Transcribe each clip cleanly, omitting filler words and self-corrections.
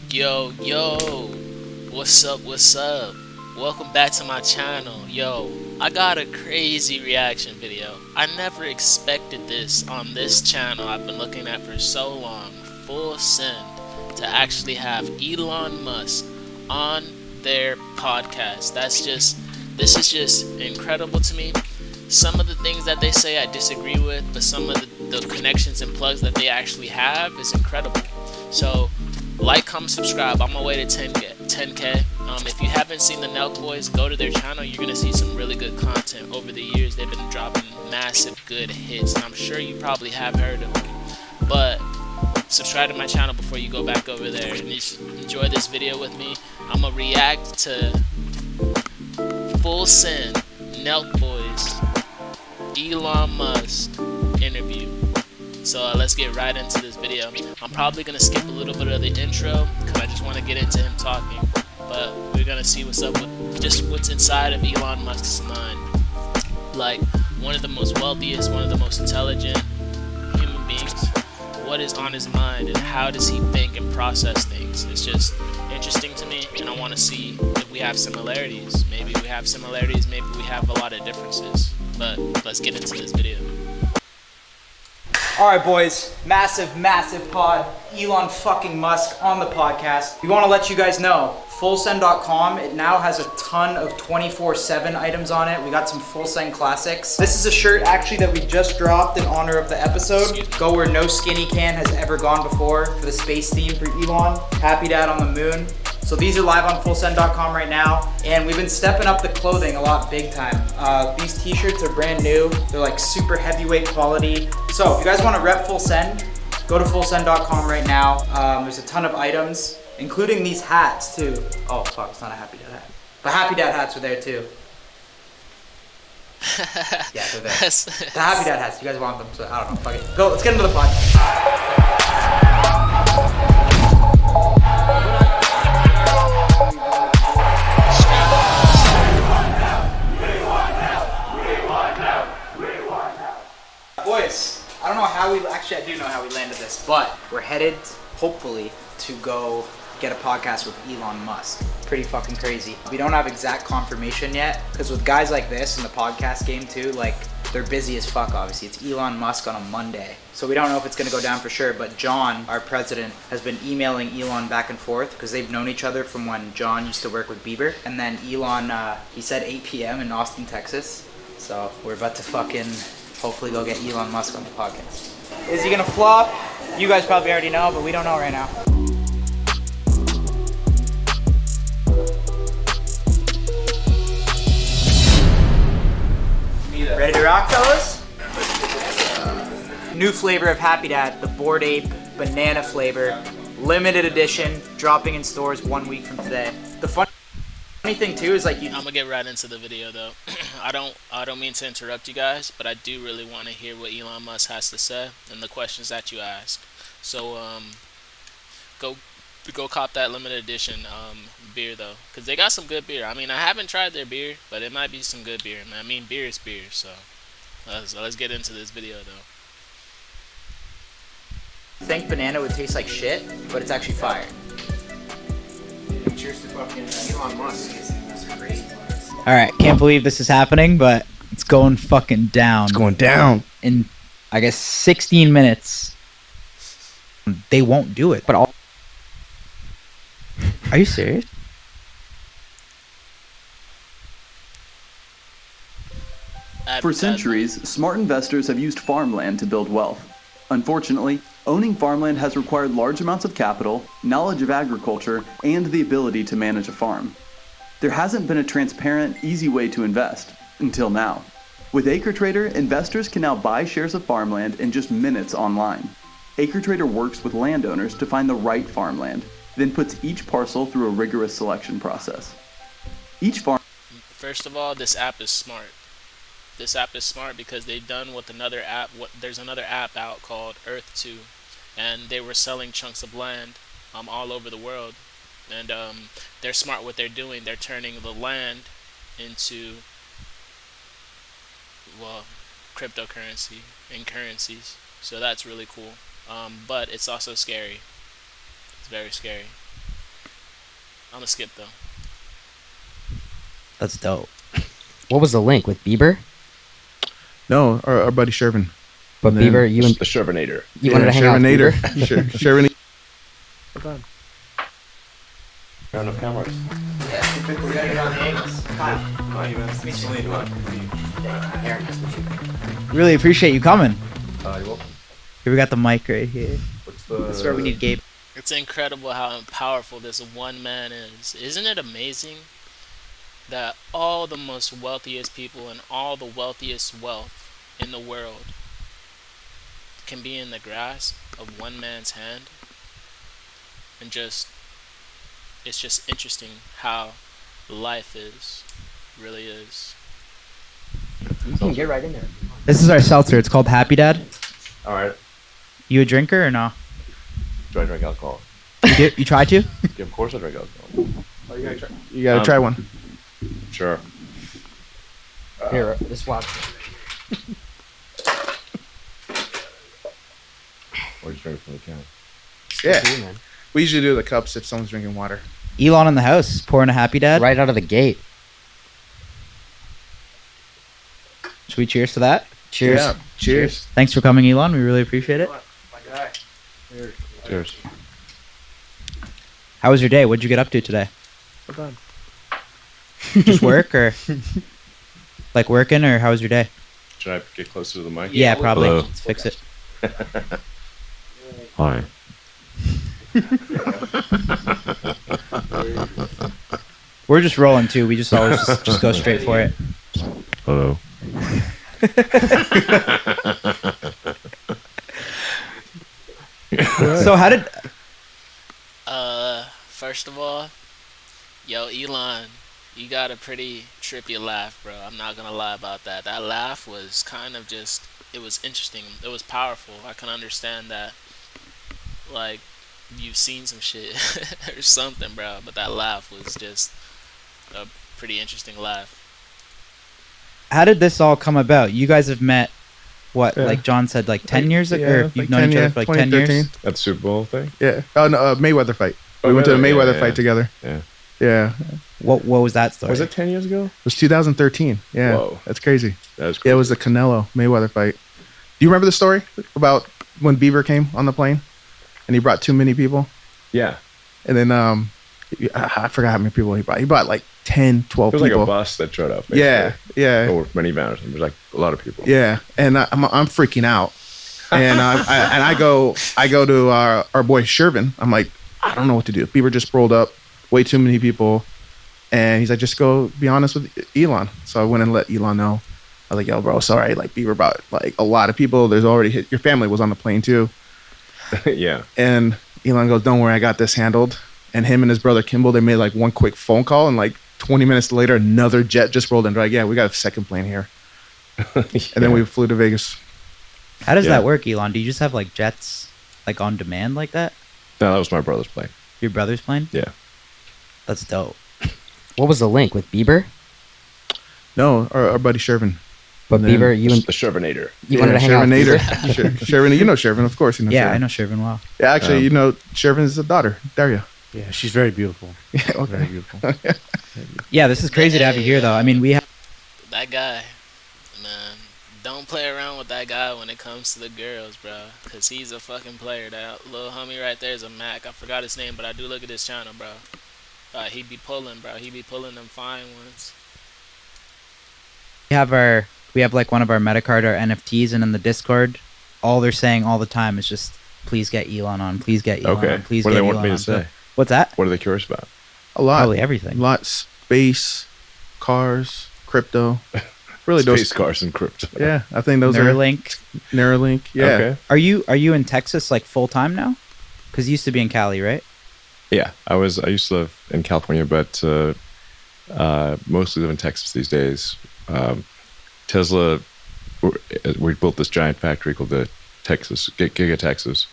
Yo, what's up, what's up? Welcome back to my channel. Yo, I got a crazy reaction video. I never expected this on this channel I've been looking at for so long, full send, to actually have Elon Musk on their podcast. This is just incredible to me. Some of the things that they say I disagree with, but some of the connections and plugs that they actually have is incredible. So, like, comment, subscribe. I'm on my way to 10K. If you haven't seen the Nelk boys, go to their channel. You're gonna see some really good content. Over the years, they've been dropping massive good hits, and I'm sure you probably have heard of them. But subscribe to my channel before you go back over there, and just enjoy this video with me. I'm gonna react to full send Nelk boys Elon Musk interview. So let's get right into this video. I'm probably gonna skip a little bit of the intro because I just want to get into him talking. But we're gonna see what's up with just what's inside of Elon Musk's mind. Like, one of the most wealthiest, one of the most intelligent human beings. What is on his mind and how does he think and process things? It's just interesting to me, and I want to see if we have similarities. Maybe we have similarities, maybe we have a lot of differences. But let's get into this video. Alright boys, massive pod, Elon fucking Musk on the podcast. We want to let you guys know, fullsend.com, it now has a ton of 24/7 items on it. We got some full send classics. This is a shirt actually that we just dropped in honor of the episode. Go where no skinny can has ever gone before for the space theme for Elon. Happy Dad on the moon. So these are live on fullsend.com right now, and we've been stepping up the clothing a lot big time. These t-shirts are brand new. They're like super heavyweight quality. So if you guys want to rep Full Send, go to fullsend.com right now. There's a ton of items, including these hats too. Oh fuck, it's not a Happy Dad hat. The Happy Dad hats are there too. Yeah, they're there. The Happy Dad hats, you guys want them, so I don't know, fuck it. Go, let's get into the podcast. Boys, I don't know how actually I do know how we landed this, but we're headed, hopefully, to go get a podcast with Elon Musk. Pretty fucking crazy. We don't have exact confirmation yet, because with guys like this in the podcast game too, like, they're busy as fuck, obviously. It's Elon Musk on a Monday. So we don't know if it's gonna go down for sure, but John, our president, has been emailing Elon back and forth, because they've known each other from when John used to work with Bieber. And then Elon, he said 8 p.m. in Austin, Texas. So we're about to fucking hopefully go get Elon Musk on the podcast. Is he gonna flop? You guys probably already know, but we don't know right now. Ready to rock, fellas? New flavor of Happy Dad, the Bored Ape banana flavor. Limited edition, dropping in stores 1 week from today. The funny thing too is like I'm gonna get right into the video though. I don't mean to interrupt you guys, but I do really want to hear what Elon Musk has to say and the questions that you ask. So go cop that limited edition beer though, because they got some good beer. I mean, I haven't tried their beer, but it might be some good beer. I mean, beer is beer. So let's get into this video though. I think banana would taste like shit, but it's actually fire. Cheers to fucking Elon Musk. That's crazy. Alright, can't believe this is happening, but it's going fucking down. It's going down. In, I guess, 16 minutes. They won't do it, but I'll... Are you serious? For centuries, smart investors have used farmland to build wealth. Unfortunately, owning farmland has required large amounts of capital, knowledge of agriculture, and the ability to manage a farm. There hasn't been a transparent, easy way to invest, until now. With AcreTrader, investors can now buy shares of farmland in just minutes online. AcreTrader works with landowners to find the right farmland, then puts each parcel through a rigorous selection process. Each farm... First of all, this app is smart. This app is smart because they've done with another app. There's another app out called Earth 2, and they were selling chunks of land all over the world. And they're smart what they're doing. They're turning the land into, well, cryptocurrency and currencies. So that's really cool. But it's also scary. It's very scary. I'm gonna skip though. That's dope. What was the link with Bieber? No, our buddy Shervin. But And then- Bieber, you The Shervinator. wanted to hang out with Shervinator. Bieber? Shervin. Got enough cameras. We're gonna get on the angles. Kyle. Really appreciate you coming. You're welcome. Here we got the mic right here. What's the... That's where we need Gabe. It's incredible how powerful this one man is. Isn't it amazing that all the most wealthiest people and all the wealthiest wealth in the world can be in the grasp of one man's hand? And it's just interesting how life really is. You can get right in there. This is our seltzer. It's called Happy Dad. All right. You a drinker or no? Do I drink alcohol? You try to? Yeah, of course I drink alcohol. You gotta try one. Sure. Here, this watch. Or just drink from the can. Yeah. We usually do the cups if someone's drinking water. Elon in the house pouring a Happy Dad. Right out of the gate. Should we cheers to that? Cheers. Yeah. Cheers. Thanks for coming, Elon. We really appreciate it. Cheers. How was your day? What'd you get up to today? Just work or like working, or how was your day? Should I get closer to the mic? Yeah, probably. Hello. Let's fix it. Hi. We're just rolling too. We just always just go straight for it. Hello. So how did? First of all, yo, Elon, you got a pretty trippy laugh, bro. I'm not gonna lie about that. That laugh was kind of just, it was interesting. It was powerful. I can understand that, like, you've seen some shit or something, bro. But that laugh was just a pretty interesting laugh. How did this all come about? You guys have met, what? Yeah. Like John said, like 10 years ago. Yeah, Or like you've known 10, each other yeah, for like 10 years. 2013. That Super Bowl thing? Yeah. Oh no, Mayweather fight. Oh, We went to the Mayweather, Mayweather yeah, fight yeah. together. Yeah. Yeah. What was that story? Was it 10 years ago? It was 2013. Yeah. Whoa. That's crazy. That was Yeah, cool. it was the Canelo Mayweather fight. Do you remember the story about when Bieber came on the plane and he brought too many people? Yeah. And then I forgot how many people he brought. He brought like 10, 12 It was like people. a bus that showed up. Yeah, basically. yeah, Or minivans. There was like a lot of people. yeah. And I'm freaking out. And I go to our boy Shervin. I'm like, I don't know what to do. Bieber just rolled up, way too many people. And he's like, just go be honest with Elon. So I went and let Elon know. I was like, yo, bro, sorry. Like Bieber brought like a lot of people. There's already your family was on the plane too. Yeah. And Elon goes, don't worry, I got this handled. And him and his brother Kimball, they made like one quick phone call, and like 20 minutes later, another jet just rolled in. They're like, yeah, we got a second plane here. And then we flew to Vegas. How does Yeah. that work, Elon? Do you just have like jets like on demand like that? No, that was my brother's plane. Your brother's plane? Yeah. That's dope. What was the link with Bieber? No, our buddy Shervin. But And then Bieber, The Shervinator. you wanted to hang out with Shervinator. Bieber? Shervin, you know Shervin, of course. You know Yeah, Shervin. I know Shervin well. Yeah, actually, you know Shervin's daughter, Daria. Yeah, she's very beautiful. Yeah, okay. Very beautiful. Yeah, this is crazy to have you here though. I mean, we have That guy, man, don't play around with that guy when it comes to the girls, bro. Cause he's a fucking player. That little homie right there is a Mac. I forgot his name, but I do look at his channel, bro. He be pulling, bro. He be pulling them fine ones. we have like one of our Metacard, our NFTs, and in the Discord, all they're saying all the time is just, please get Elon on, please get Elon Okay. on, please What do get they want Elon me to on. So- say? What's that? What are they curious about? A lot. Probably everything. A lot. Space, cars, crypto. Really, Space those. cars and crypto. Yeah, I think those Neuralink. are Neuralink. Yeah. Okay. Are you in Texas like full time now? Because you used to be in Cali, right? Yeah. I used to live in California, but mostly live in Texas these days. Tesla, we built this giant factory called the Giga Texas,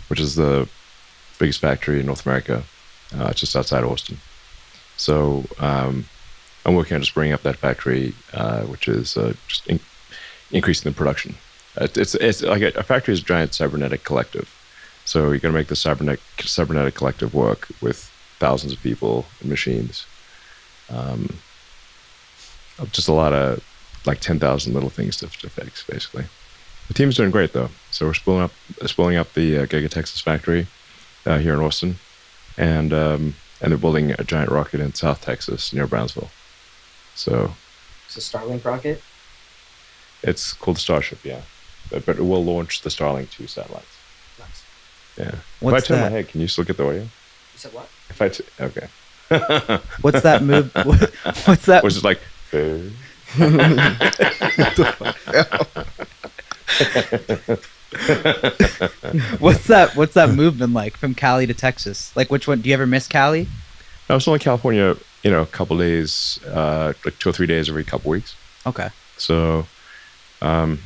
which is the biggest factory in North America, just outside Austin. So I'm working on just bringing up that factory, which is just increasing the production. It's like a factory is a giant cybernetic collective. So you're going to make the cybernetic collective work with thousands of people and machines. Just a lot of like 10,000 little things to fix, basically. The team's doing great though. So we're spooling up the Giga Texas factory here in Austin, and they're building a giant rocket in South Texas near Brownsville. So It's a Starlink rocket. it's called Starship, yeah. But it will launch the Starlink 2 satellites. Nice. Yeah. What's if I turn that? my head, can you still get the audio? You said what? If I okay. What's that move? What's that? Was it like? What's that movement like from Cali to Texas? Like, which one? Do you ever miss Cali? I was only in California, a couple days, like 2 or 3 days every couple weeks. Okay. So, yeah.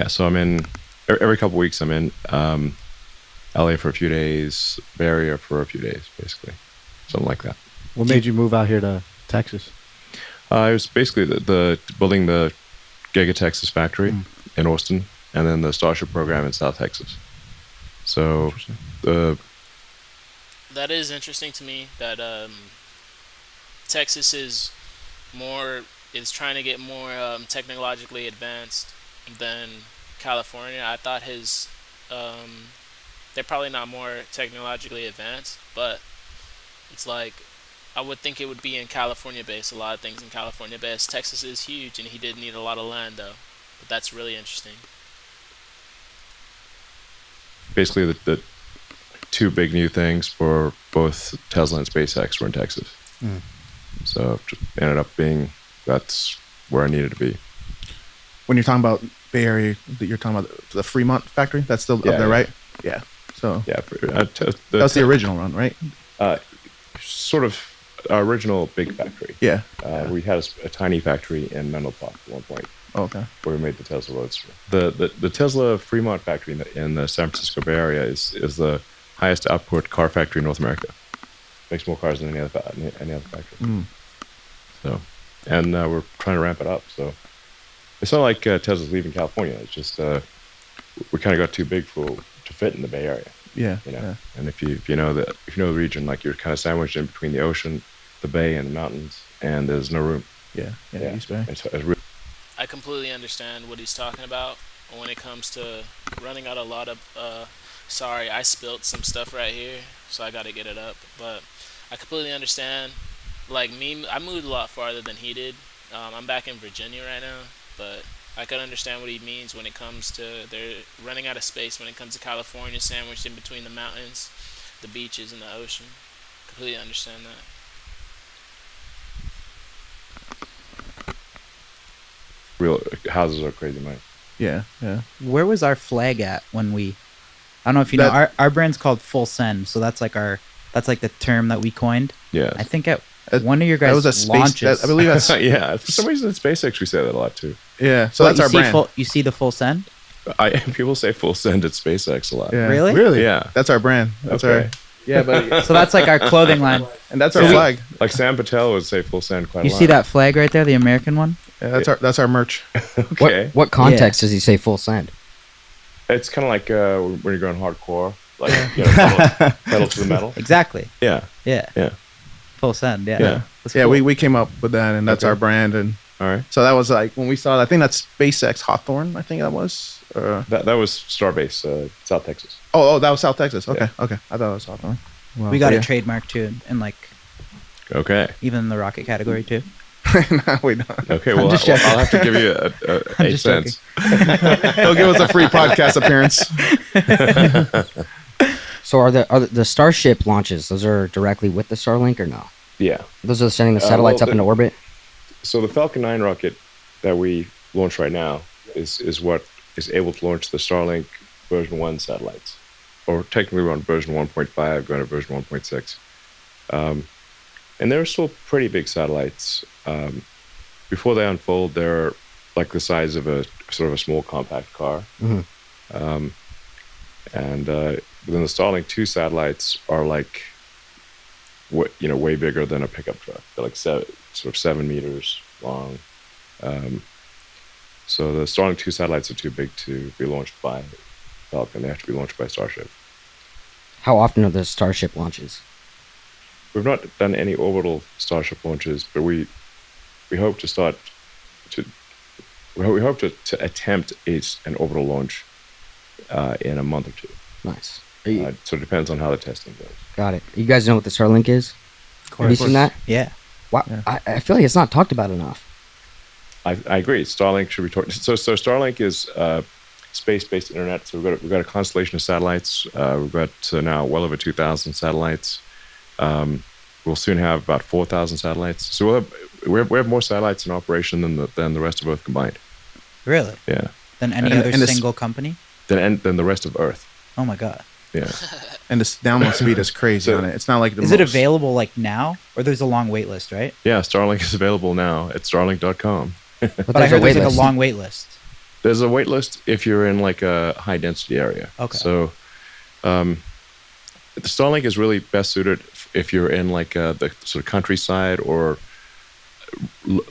So I'm in every couple weeks. I'm in LA for a few days, Bay Area for a few days, basically, something like that. What made you move out here to Texas? It was basically the building the Giga Texas factory in Austin, and then the Starship program in South Texas. So That is interesting to me that Texas is trying to get more technologically advanced than California. I thought they're probably not more technologically advanced, but it's like I would think it would be in California based. A lot of things in California based. Texas is huge, and he did need a lot of land though. But that's really interesting. basically the two big new things for both Tesla and SpaceX were in Texas. So it just ended up being that's where I needed to be. When you're talking about Bay Area, you're talking about the Fremont factory. That's still up there, right? Yeah. So Yeah, that's the original one, right? Sort of our original big factory. Yeah. We had a tiny factory in Menlo Park at one point. Oh, okay. Where we made the Tesla Roadster. The Tesla Fremont factory in the San Francisco Bay Area is the highest output car factory in North America. Makes more cars than any other factory. So, and we're trying to ramp it up. So it's not like Tesla's leaving California. It's just we kind of got too big to fit in the Bay Area. Yeah. Yeah. And if you know the region, like you're kind of sandwiched in between the ocean, the bay, and the mountains, and there's no room. Yeah. East Bay. It's really I completely understand what he's talking about when it comes to running out a lot of sorry, I spilt some stuff right here, so I got to get it up, but I completely understand. Like me, I moved a lot farther than he did. I'm back in Virginia right now, but I can understand what he means when it comes to they're running out of space when it comes to California, sandwiched in between the mountains, the beaches, and the ocean. Completely understand that. real houses are crazy money. Yeah. Where was our flag at when we? I don't know if you know. Our brand's called Full Send, so that's like the term that we coined. Yeah. I think at one of your guys' that was a space, launches. I believe that's Yeah. For some reason, in SpaceX we say that a lot too. yeah. So that's our brand. You see the Full Send? People say full send at SpaceX a lot. Yeah. Really? Yeah. That's our brand. That's Okay. yeah, but So that's like our clothing line. and that's our flag. Like Sam Patel would say full send quite a You lot. see that flag right there, the American one? Yeah, that's our merch. Okay. What context does he say full send? It's kind of like when you're going hardcore, like pedal to the metal. Exactly. Yeah. Yeah. Yeah. Full Send. Yeah. Yeah. That's Yeah, cool. we came up with that, and that's Okay. our brand, and All right. so that was like when we saw. I think that's SpaceX Hawthorne. I think that was. That was Starbase, South Texas. Oh, that was South Texas. Okay. I thought it was Hawthorne. We got Yeah. a trademark too, and like Okay. even in the rocket category too. No, we don't. Okay. Well, just I'll joking. have to give you I'm 8 just cents. They'll give us a free podcast appearance. So are the Starship launches? Those are directly with the Starlink or no? Yeah. Those are sending the satellites up into orbit. So the Falcon 9 rocket that we launched right now is what is able to launch the Starlink version 1 satellites. Or technically we're on version 1.5, going to version 1.6. And they're still pretty big satellites. Before they unfold, they're like the size of a sort of a small compact car. Mhm. And then the Starlink 2 satellites are like, way bigger than a pickup truck. They're like sort of 7 meters long. So the Starlink 2 satellites are too big to be launched by Falcon. They have to be launched by Starship. How often are the Starship launches? we've not done any orbital Starship launches, but we hope to start to we hope to attempt an orbital launch in a month or two. Nice. So it depends on how the testing goes. Got it. You guys know what the Starlink is? Have you seen that? Yeah. Wow. Yeah. I feel like it's not talked about enough. I agree. Starlink should be talked. So Starlink is space-based internet. So we've got a constellation of satellites. We've got now well over 2,000 satellites. We'll soon have about 4,000 satellites. So we have more satellites in operation than the rest of Earth combined. Really? Yeah. Than any other single company? Than the rest of Earth. Oh my god. Yeah. And the download speed is crazy on it. It's not like Is it available like now, or there's a long wait list, right? Yeah, Starlink is available now at starlink.com. But I heard there's like a long wait list. There's a wait list if you're in like a high density area. Okay. So, the Starlink is really best suited if you're in like the sort of countryside or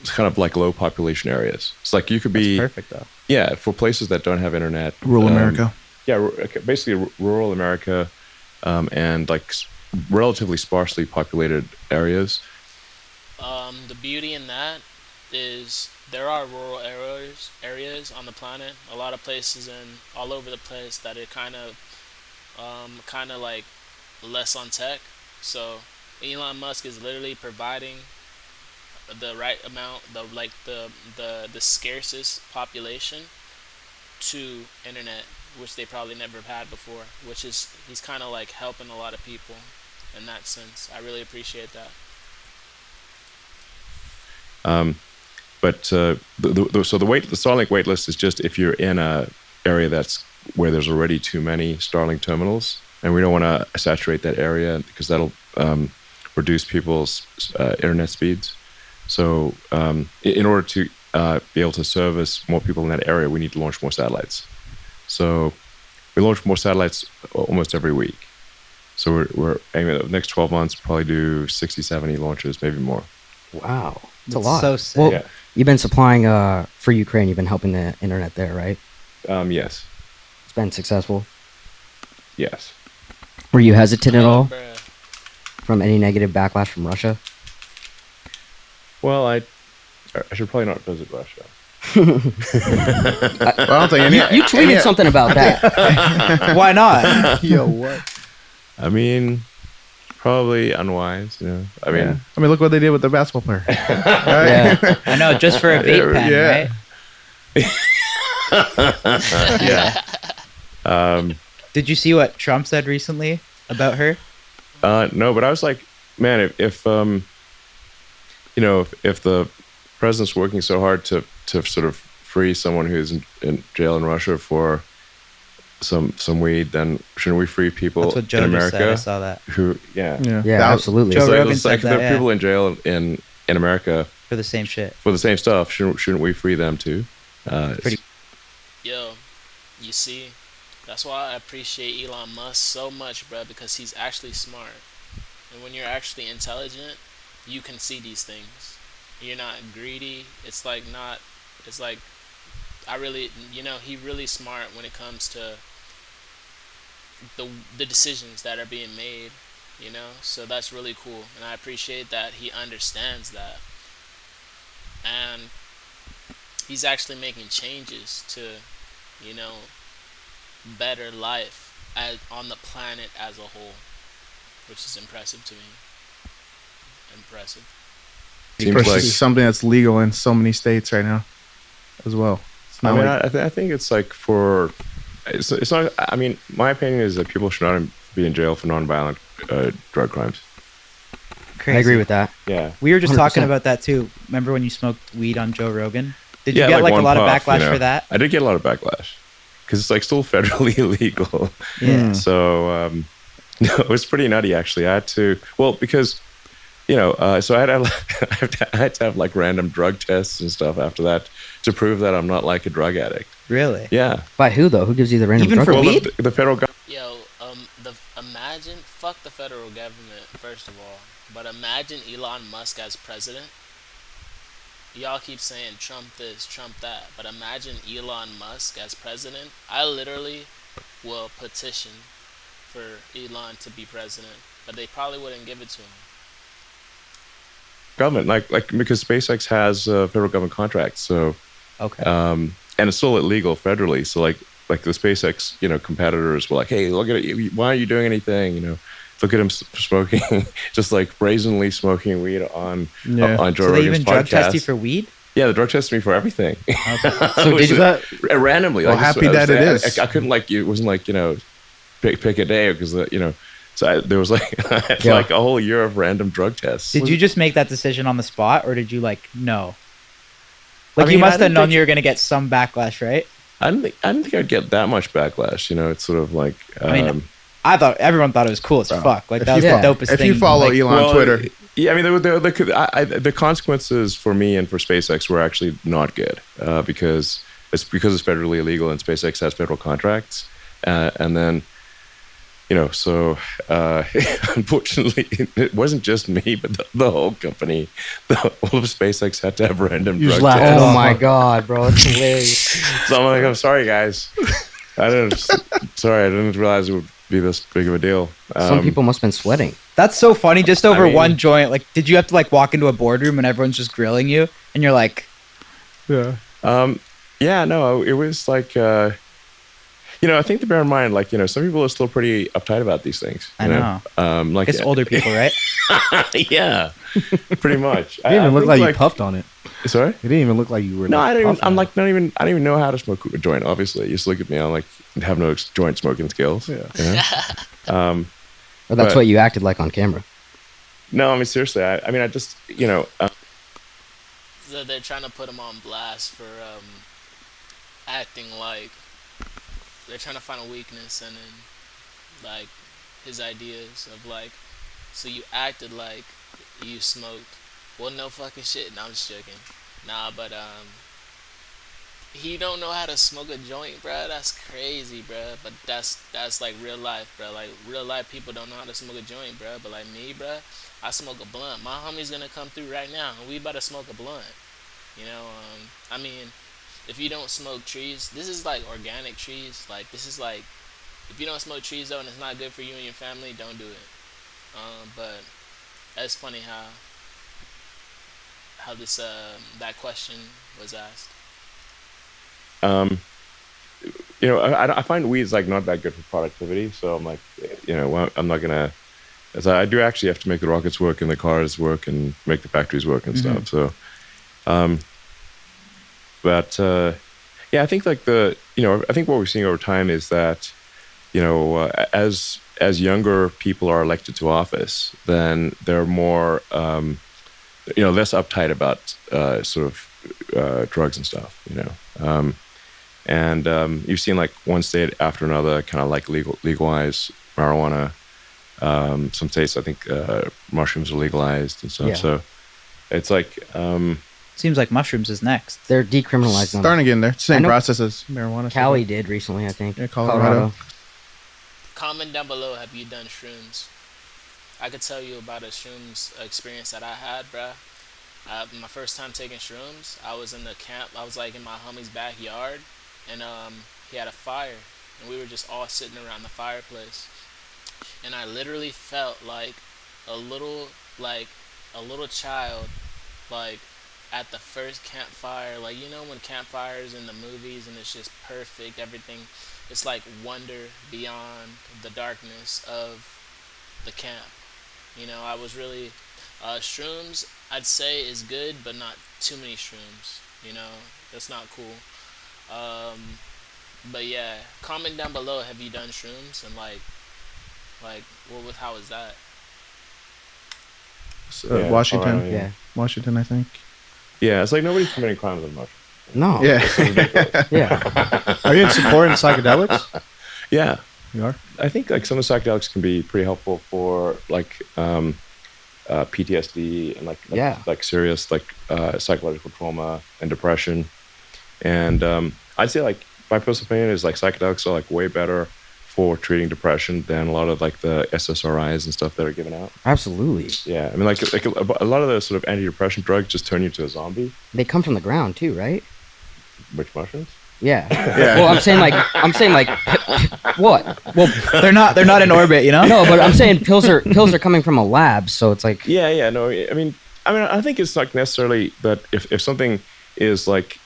kind of like low population areas. It's like you could be That's perfect though. Yeah, for places that don't have internet. rural America. Yeah, basically rural America, and like relatively sparsely populated areas. The beauty in that is there are rural areas on the planet. A lot of places all over the place that are kind of like less on tech. So Elon Musk is literally providing the right amount, the scarcest population to internet, which they probably never have had before. Which is he's kind of like helping a lot of people in that sense. I really appreciate that. But the Starlink waitlist is just if you're in a area that's where there's already too many Starlink terminals, and we don't want to saturate that area because that'll reduce people's internet speeds. So in order to be able to service more people in that area, we need to launch more satellites. So we launch more satellites almost every week. So we're aiming at the next 12 months, probably do 60, 70 launches, maybe more. Wow. It's a lot. So sick. Well, Yeah. you've been supplying for Ukraine. You've been helping the internet there, right? Yes. It's been successful. Yes. Were you hesitant at all Bruh. from any negative backlash from Russia? Well, I should probably not visit Russia. I don't think any. You tweeted something about that. Why not? Yo, what? I mean, probably unwise. You know. I mean, I mean, look what they did with the basketball player. Right? Yeah. I know, just for a vape pen, Yeah. right? Did you see what Trump said recently about her? no, but I was like, man, if the president's working so hard to sort of free someone who's in jail in Russia for some weed, then shouldn't we free people That's what Joe in just America said. I saw that. who Yeah, That- absolutely. Joe Rogan it's like said there that, are people in jail in America For the same shit. for the same stuff. Shouldn't we free them too? Pretty- Yo, you see, that's why I appreciate Elon Musk so much, bro, because he's actually smart. And when you're actually intelligent, you can see these things. You're not greedy. It's like he really smart when it comes to the decisions that are being made, so that's really cool, and I appreciate that he understands that, and he's actually making changes to better life on the planet as a whole, which is impressive to me. Seems Versus like something that's legal in so many states right now, as well. It's I not mean, like, I think it's like it's not. I mean, my opinion is that people should not be in jail for nonviolent drug crimes. Crazy. I agree with that. Yeah. We were just talking 100%. about that too. Remember when you smoked weed on Joe Rogan? Did you Yeah, get like a one lot of puff, backlash for that? I did get a lot of backlash because it's like still federally illegal. Yeah. So no, it was pretty nutty actually. I had to because so I had to have like random drug tests and stuff after that to prove that I'm not like a drug addict. Really? Yeah. By who though? Who gives you the random Even drug for test? weed? The federal government. Yo, imagine, fuck the federal government, first of all, but imagine Elon Musk as president. Y'all keep saying Trump this, Trump that, but imagine Elon Musk as president. I literally will petition for Elon to be president, but they probably wouldn't give it to him. government, like because SpaceX has federal government contracts, so Okay. and it's still illegal federally. So like the SpaceX competitors were like, hey, look at it, why aren't you doing anything? Look at him smoking, just like brazenly smoking weed on Joe So they Rogan's even drug test you podcast. for weed? Yeah, the drug tested me for everything. So did you randomly? Well, happy that it is. I couldn't it wasn't like pick a day because so there was like Yeah. like a whole year of random drug tests. Did you just make that decision on the spot, or did you know? Like I mean, you I must have didn't known think- you were gonna get some backlash, right? I didn't think I'd get that much backlash. It's sort of like I mean, I thought everyone thought it was cool as fuck. Like that was the dopest If thing. you follow like, Elon on Twitter, yeah, I mean, the consequences for me and for SpaceX were actually not good because it's federally illegal and SpaceX has federal contracts, and then so unfortunately it wasn't just me, but the whole company, all of SpaceX had to have random You drug just laughed tests. it Oh off. my god, bro, it's hilarious. So I'm like, I'm sorry, guys. I didn't realize it would be this big of a deal. Some people must have been sweating. that's so funny. Just over mean- one joint. Like, did you have to walk into a boardroom and everyone's just grilling you, and you're like, Yeah. Yeah, no, it was like, I think to bear in mind, some people are still pretty uptight about these things. I know. Like it's older people, right? yeah, pretty much. It didn't even look like you puffed on it. Sorry? It didn't even look like you were. No, I don't even. puffing I'm on like not even. I don't even know how to smoke a joint. Obviously, you just look at me. I'm like have no joint smoking skills. Yeah. Or that's But- what you acted like on camera. No, I mean seriously. I mean, I just So they're trying to put him on blast for acting like they're trying to find a weakness and then his ideas of so you acted like you smoked. Well, no fucking shit. No, I'm just joking. Nah, but he don't know how to smoke a joint, bruh. That's crazy, bruh. But that's like real life, bruh. Like real life people don't know how to smoke a joint, bruh. But like me, bruh, I smoke a blunt. My homie's gonna come through right now, and we about to smoke a blunt. I mean, if you don't smoke trees, this is like organic trees. Like this is like, if you don't smoke trees though, and it's not good for you and your family, don't do it. But that's funny how this that question was asked. I find weed's not that good for productivity. So I'm like, well, I'm not gonna. As I do actually have to make the rockets work and the cars work and make the factories work and stuff. So, but yeah, I think I think what we're seeing over time is that, as younger people are elected to office, then they're more, less uptight about sort of drugs and stuff. And you've seen one state after another kind of legalize marijuana. Some states, I think, mushrooms are legalized and stuff. Yeah. So it's Seems like mushrooms is next. They're decriminalizing them. starting to get in there. I Same know process as marijuana. Cali did recently, I think. Yeah, Colorado. Comment down below, have you done shrooms? I could tell you about a shrooms experience that I had, bruh. My first time taking shrooms, I was in the camp. I was in my homie's backyard, and he had a fire, and we were just all sitting around the fireplace. And I literally felt like a little child, at the first campfire. When campfires in the movies and it's just perfect, everything. It's like wonder beyond the darkness of the camp. I was really shrooms. I'd say is good, but not too many shrooms. That's not cool. But yeah, comment down below. Have you done shrooms? And how was that? Washington. Colorado, Yeah. Washington, I think. yeah, it's nobody's committing crimes on mushrooms. No. Yeah. Yeah. Are you in support of psychedelics? Yeah, You are. I think some of the psychedelics can be pretty helpful for PTSD and Yeah. serious psychological trauma and depression. And I'd say my personal opinion is psychedelics are way better for treating depression than a lot of the SSRIs and stuff that are given out. Absolutely. Yeah, I mean a lot of the sort of antidepressant drugs just turn you into a zombie. They come from the ground too, right? Which mushrooms? Yeah. Well, I'm saying what? Well, They're not in orbit, no, but I'm saying pills are coming from a lab, so it's Yeah, no, I mean, I mean, I think it's like necessarily that if something is like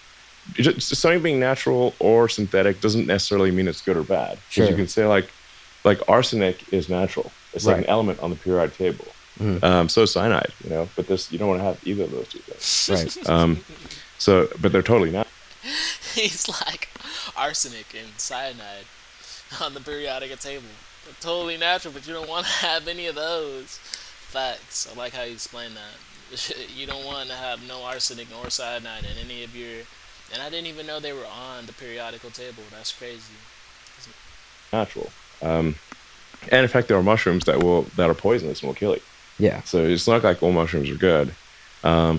just something being natural or synthetic doesn't necessarily mean it's good or bad. Because Sure. you can say like arsenic is natural. It's like an element on the periodic table. So is cyanide, you know. But you don't want to have either of those two things. Right. But they're totally not. He's like arsenic and cyanide on the periodic table. They're totally natural, but you don't want to have any of those. Facts. I like how you explain that. You don't want to have no arsenic nor cyanide in any of your. And I didn't even know they were on the periodical table. That's crazy. Natural. And in fact, there are mushrooms that are poisonous and will kill you. Yeah. So it's not like all mushrooms are good. I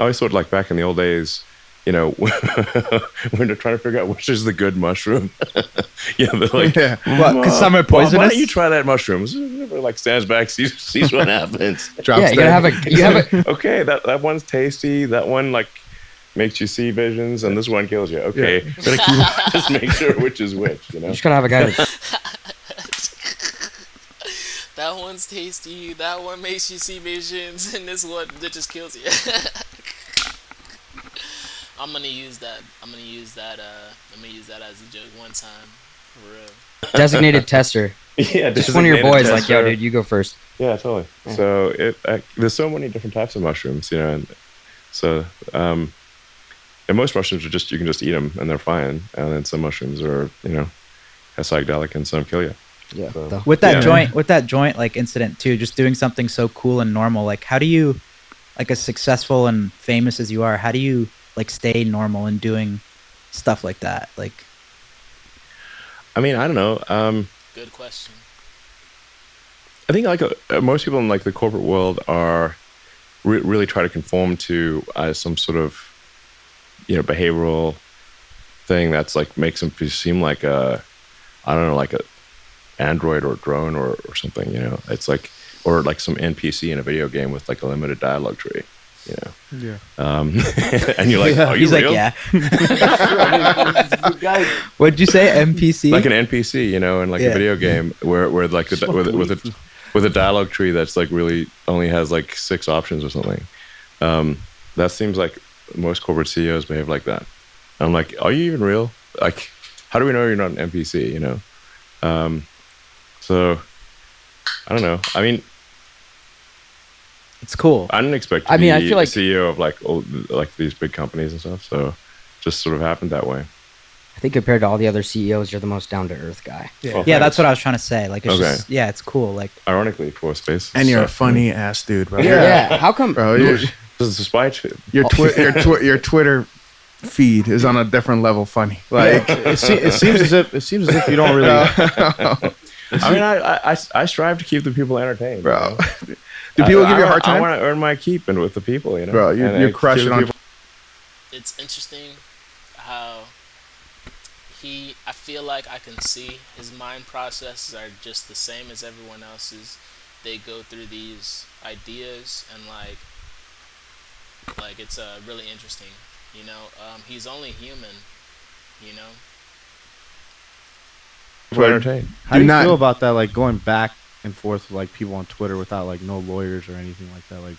always thought like back in the old days, you know, when they're trying to figure out which is the good mushroom. They're like, What? Because some are why poisonous. don't you try that mushroom? Like stands back, sees what happens. Yeah, you have a Okay, that one's tasty. That one like makes you see visions, and this one kills you. Okay, just make sure which is which. You know, you just gotta have a guy that That one's tasty. That one makes you see visions, and this one that just kills you. I'm gonna use that. I'm gonna use that as a joke one time, for real. designated tester. yeah, Just one of your designated boys, like, yo, tester. dude, you go first. Yeah, totally. Yeah. So there's so many different types of mushrooms, you know, and so and most mushrooms are you can just eat them and they're fine, and then some mushrooms are, you know, have psychedelic and some kill you. Yeah. So, With that yeah. joint like incident too, just doing something so cool and normal, like how do you, like as successful and famous as you are, how do you like stay normal and doing stuff like that? Like, I mean, I don't know. Good question. I think like most people in like the corporate world are really try to conform to some sort of, you know, behavioral thing that's like makes them seem like I don't know, like a android or drone or something, you know. It's like, or like some NPC in a video game with like a limited dialogue tree, you know. Yeah. And you're like, are you he's real? like, yeah. What'd you say? NPC? Like an NPC, you know, in like a video game where like with a dialogue tree that's like really only has like 6 options or something. That seems like most corporate CEOs behave like that. I'm like, are you even real? Like, how do we know you're not an NPC, you know? So I don't know. I mean, It's cool. I didn't expect to I be mean, I feel like- CEO of like these big companies and stuff. So just sort of happened that way. I think compared to all the other CEOs, you're the most down to earth guy. Well, Yeah, that's thanks. what I was trying to say. Like, it's Okay. just, yeah, it's cool. Like, Ironically, for space. And you're a stuff, funny ass dude, bro. Yeah. How come? Bro, This is despite your Twitter feed is on a different level funny. Like, It seems as if you don't really. I mean, I strive to keep the people entertained, bro. you know? Do people give you a hard I time? want to earn my keep and with the people, you know. Bro, And you're I crushing keep on people- It's interesting how I feel like I can see his mind processes are just the same as everyone else's. They go through these ideas and like it's really interesting, you know. He's only human, you know. people entertained. How do you not- feel about that? Like going back and forth with like people on Twitter without like no lawyers or anything like that. Like,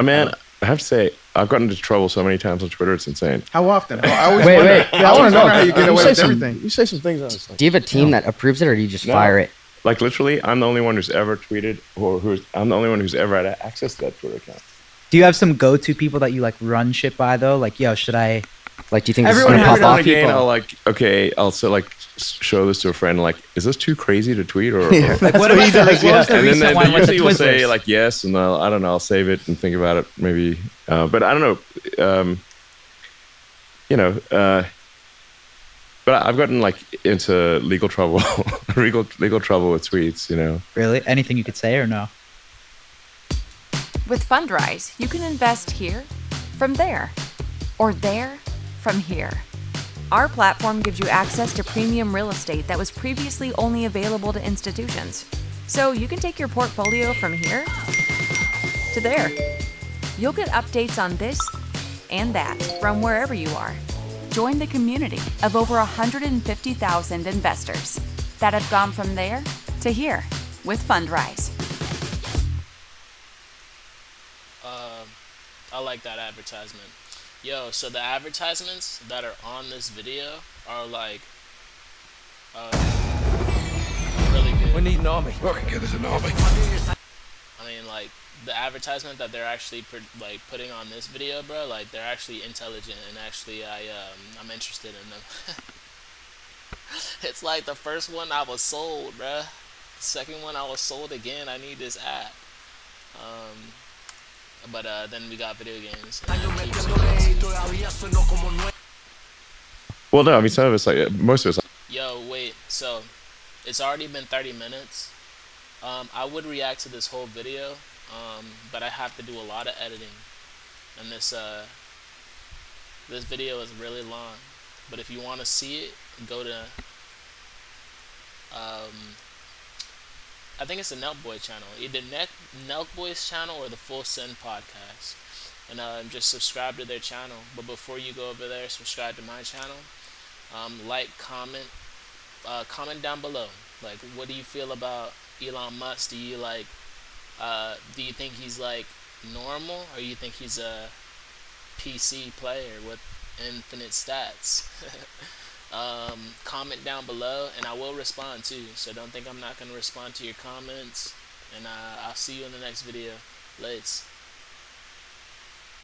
Man, I have to say, I've gotten into trouble so many times on Twitter. It's insane. How often? I always Wait, wonder, wait. I always wonder how you get away say with some, everything. You say some things on this. Like, Do you have a team that approves it, or do you just No. fire it? Like literally, I'm the only one who's ever tweeted, I'm the only one who's ever had access to that Twitter account. do you have some go-to people that you like run shit by though? Like, yo, should I? Like, do you think this is Everyone gonna has pop their off? own Again, people. I'll like, okay, I'll show this to a friend. Like, is this too crazy to tweet or? Yeah. Like, what about the, like, what was the And then recent they one with the usually will say Twizzlers? like yes, and I don't know. I'll save it and think about it maybe. But I don't know. You know. But I've gotten like into legal trouble, legal trouble with tweets. You know. Really? Anything you could say or no? With Fundrise, you can invest here, from there, or there, from here. Our platform gives you access to premium real estate that was previously only available to institutions. So you can take your portfolio from here to there. You'll get updates on this and that from wherever you are. Join the community of over 150,000 investors that have gone from there to here with Fundrise. I like that advertisement. Yo, so the advertisements that are on this video are like really good. We need an army. Okay, there's an army. I mean, like the advertisement that they're actually like putting on this video, bro. Like they're actually intelligent, and actually I'm interested in them. It's like the first one I was sold, bruh. The second one I was sold again. I need this app. But then we got video games. Well, no, I mean some of it's like most of it's. Yo, wait. So it's already been 30 minutes. I would react to this whole video, but I have to do a lot of editing, and this video is really long. But if you want to see it, go to I think it's the Nelk Boy channel, either Nelk Boy's channel or the Full Send podcast, and just subscribe to their channel. But before you go over there, subscribe to my channel. Like, comment down below. Like, what do you feel about Elon Musk? Do you like? Do you think he's like normal, or you think he's a PC player with infinite stats? Comment down below, and I will respond too. So don't think I'm not gonna respond to your comments. And I'll see you in the next video. Lates.